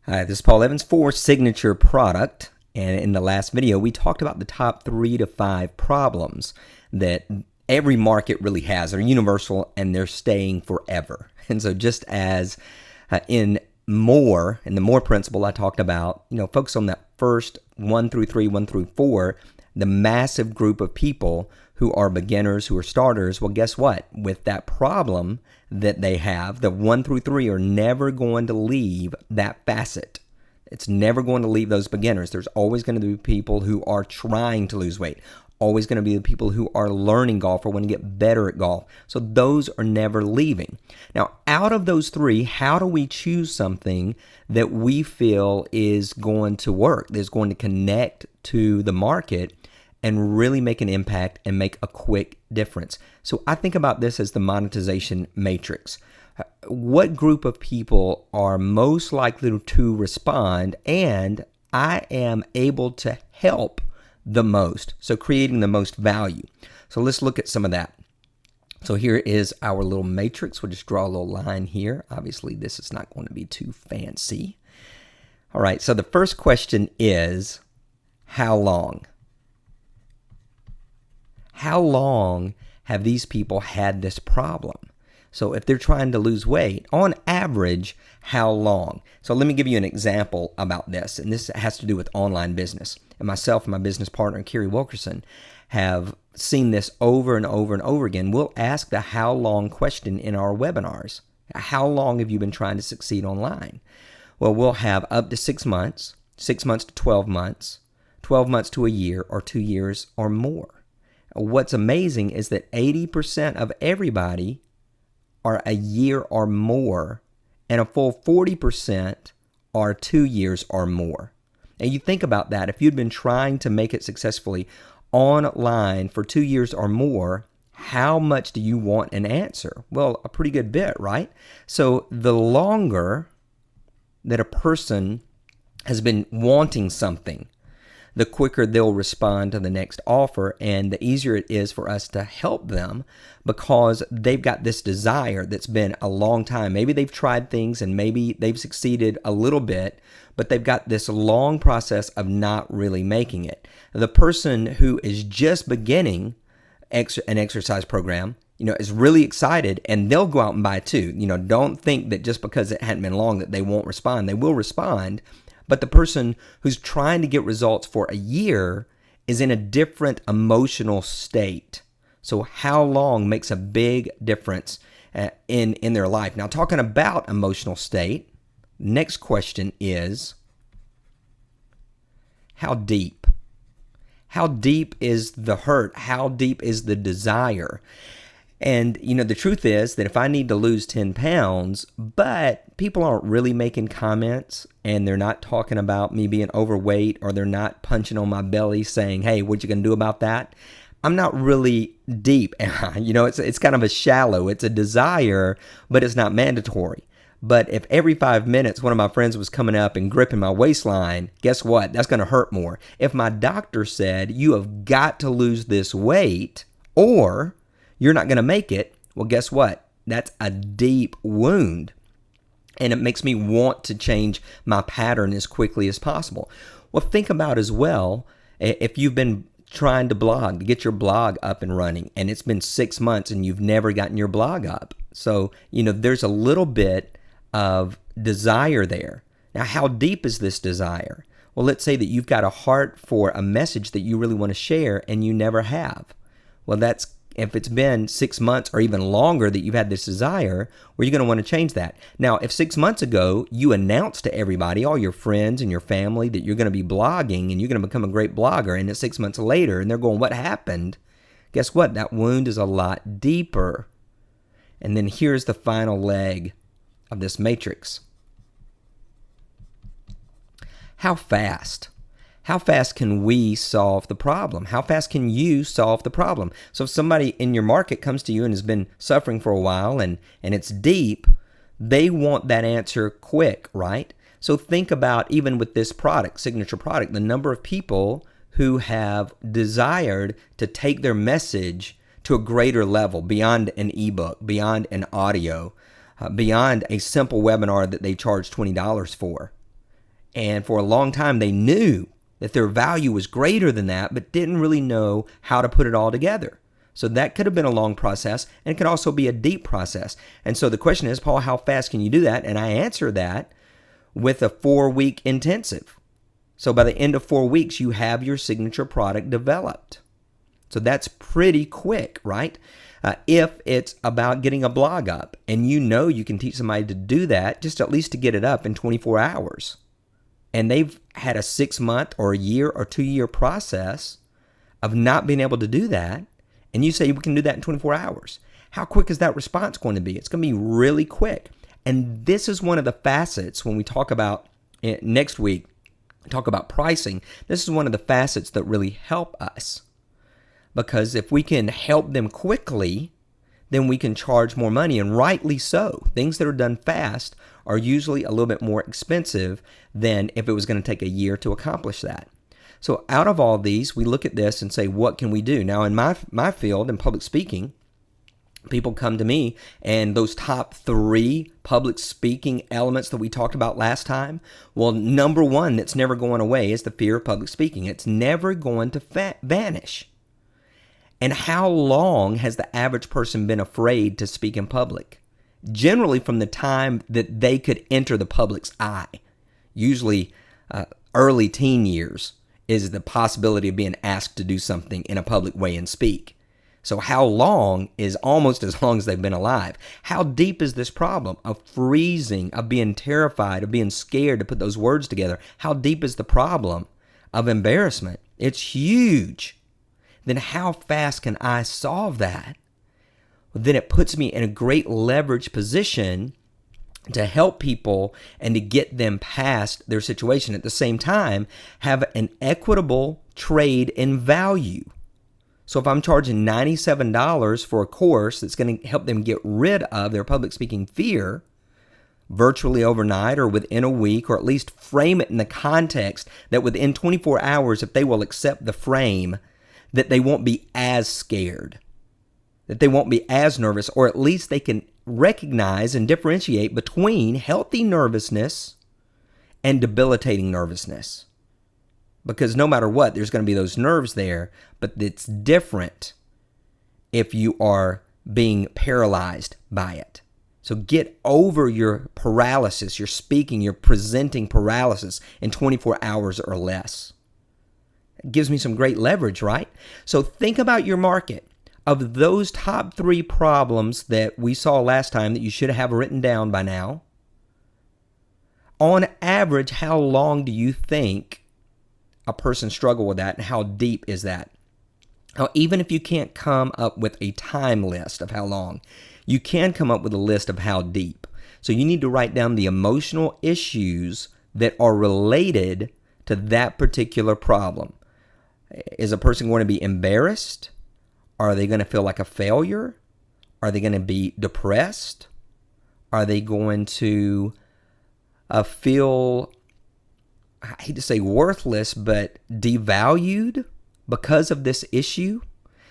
Hi, this is Paul Evans for Signature Product, and in the last video we talked about the top 3 to 5 problems that every market really has. They're universal and they're staying forever. And so just as in the more principle I talked about, focus on that first 1 through 3, 1 through 4, the massive group of people who are beginners, who are starters. Well, guess what? With that problem that they have, the 1 through 3 are never going to leave that facet. It's never going to leave those beginners. There's always going to be people who are trying to lose weight, always going to be the people who are learning golf or want to get better at golf. So those are never leaving. Now, out of those 3, how do we choose something that we feel is going to work, that's going to connect to the market and really make an impact and make a quick difference? So I think about this as the monetization matrix. What group of people are most likely to respond, and I am able to help the most, so creating the most value. So let's look at some of that. So here is our little matrix. We'll just draw a little line here. Obviously, this is not going to be too fancy. All right, so the first question is, how long? How long have these people had this problem? So if they're trying to lose weight, on average, how long? So let me give you an example about this, and this has to do with online business. And myself and my business partner, Kerry Wilkerson, have seen this over and over and over again. We'll ask the how long question in our webinars. How long have you been trying to succeed online? Well, we'll have up to 6 months, 6 months to 12 months, 12 months to a year, or 2 years or more. What's amazing is that 80% of everybody are a year or more, and a full 40% are 2 years or more. And you think about that. If you'd been trying to make it successfully online for 2 years or more, how much do you want an answer? Well, a pretty good bit, right? So the longer that a person has been wanting something, the quicker they'll respond to the next offer, and the easier it is for us to help them because they've got this desire that's been a long time. Maybe they've tried things and maybe they've succeeded a little bit, but they've got this long process of not really making it. The person who is just beginning an exercise program, is really excited, and they'll go out and buy too. Don't think that just because it hadn't been long that they won't respond. They will respond. But the person who's trying to get results for a year is in a different emotional state. So how long makes a big difference in their life. Now, talking about emotional state, next question is, how deep? How deep is the hurt? How deep is the desire? And, the truth is that if I need to lose 10 pounds, but people aren't really making comments and they're not talking about me being overweight, or they're not punching on my belly saying, hey, what you going to do about that? I'm not really deep. It's kind of a shallow. It's a desire, but it's not mandatory. But if every 5 minutes one of my friends was coming up and gripping my waistline, guess what? That's going to hurt more. If my doctor said, you have got to lose this weight or you're not going to make it, well, guess what? That's a deep wound. And it makes me want to change my pattern as quickly as possible. Well, think about as well, if you've been trying to blog, to get your blog up and running, and it's been 6 months and you've never gotten your blog up. So, there's a little bit of desire there. Now, how deep is this desire? Well, let's say that you've got a heart for a message that you really want to share and you never have. Well, if it's been 6 months or even longer that you've had this desire, well, you're going to want to change that. Now, if 6 months ago you announced to everybody, all your friends and your family, that you're going to be blogging and you're going to become a great blogger, and it's 6 months later and they're going, what happened? Guess what? That wound is a lot deeper. And then here's the final leg of this matrix. How fast? How fast can we solve the problem? How fast can you solve the problem? So if somebody in your market comes to you and has been suffering for a while and it's deep, they want that answer quick, right? So think about, even with this product, signature product, the number of people who have desired to take their message to a greater level, beyond an ebook, beyond an audio, beyond a simple webinar that they charge $20 for. And for a long time, they knew that their value was greater than that, but didn't really know how to put it all together. So that could have been a long process, and it could also be a deep process. And so the question is, Paul, how fast can you do that? And I answer that with a 4-week intensive. So by the end of 4 weeks, you have your signature product developed. So that's pretty quick, right? If it's about getting a blog up and you know you can teach somebody to do that, just at least to get it up in 24 hours. And they've had a 6-month or a year or 2-year process of not being able to do that. And you say we can do that in 24 hours. How quick is that response going to be? It's going to be really quick. And this is one of the facets when we talk about next week, talk about pricing. This is one of the facets that really help us. Because if we can help them quickly, then we can charge more money, and rightly so. Things that are done fast are usually a little bit more expensive than if it was going to take a year to accomplish that. So out of all these, we look at this and say, what can we do? Now, in my field, in public speaking, people come to me, and those top 3 public speaking elements that we talked about last time, well, number 1 that's never going away is the fear of public speaking. It's never going to vanish. And how long has the average person been afraid to speak in public? Generally from the time that they could enter the public's eye. Usually early teen years is the possibility of being asked to do something in a public way and speak. So how long is almost as long as they've been alive. How deep is this problem of freezing, of being terrified, of being scared to put those words together? How deep is the problem of embarrassment? It's huge. Then how fast can I solve that? Well, then it puts me in a great leverage position to help people and to get them past their situation. At the same time, have an equitable trade in value. So if I'm charging $97 for a course that's going to help them get rid of their public speaking fear virtually overnight or within a week, or at least frame it in the context that within 24 hours, if they will accept the frame, that they won't be as scared, that they won't be as nervous, or at least they can recognize and differentiate between healthy nervousness and debilitating nervousness. Because no matter what, there's going to be those nerves there, but it's different if you are being paralyzed by it. So get over your paralysis, your speaking, your presenting paralysis in 24 hours or less. It gives me some great leverage, right? So think about your market. Of those top 3 problems that we saw last time that you should have written down by now, on average, how long do you think a person struggle with that, and how deep is that? Now, even if you can't come up with a time list of how long, you can come up with a list of how deep. So you need to write down the emotional issues that are related to that particular problem. Is a person going to be embarrassed? Are they going to feel like a failure? Are they going to be depressed? Are they going to feel, I hate to say worthless, but devalued because of this issue?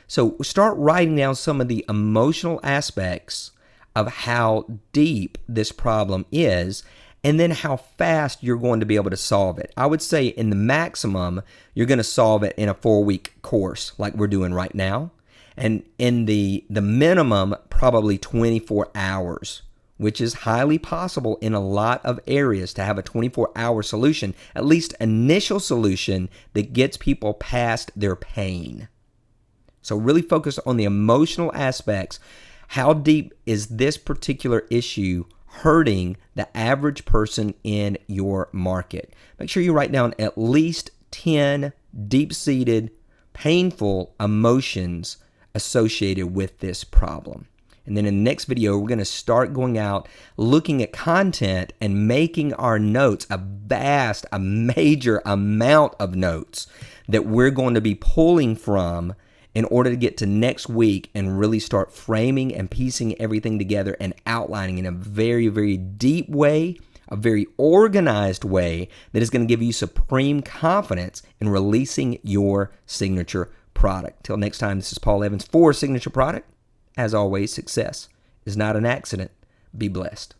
So start writing down some of the emotional aspects of how deep this problem is, and then how fast you're going to be able to solve it. I would say in the maximum, you're going to solve it in a 4-week course like we're doing right now. And in the minimum, probably 24 hours, which is highly possible in a lot of areas to have a 24-hour solution, at least initial solution that gets people past their pain. So really focus on the emotional aspects. How deep is this particular issue hurting the average person in your market? Make sure you write down at least 10 deep-seated, painful emotions associated with this problem. And then in the next video, we're going to start going out, looking at content and making our notes, a major amount of notes that we're going to be pulling from in order to get to next week and really start framing and piecing everything together and outlining in a very, very deep way, a very organized way that is going to give you supreme confidence in releasing your signature product. Till next time, this is Paul Evans for Signature Product. As always, success is not an accident. Be blessed.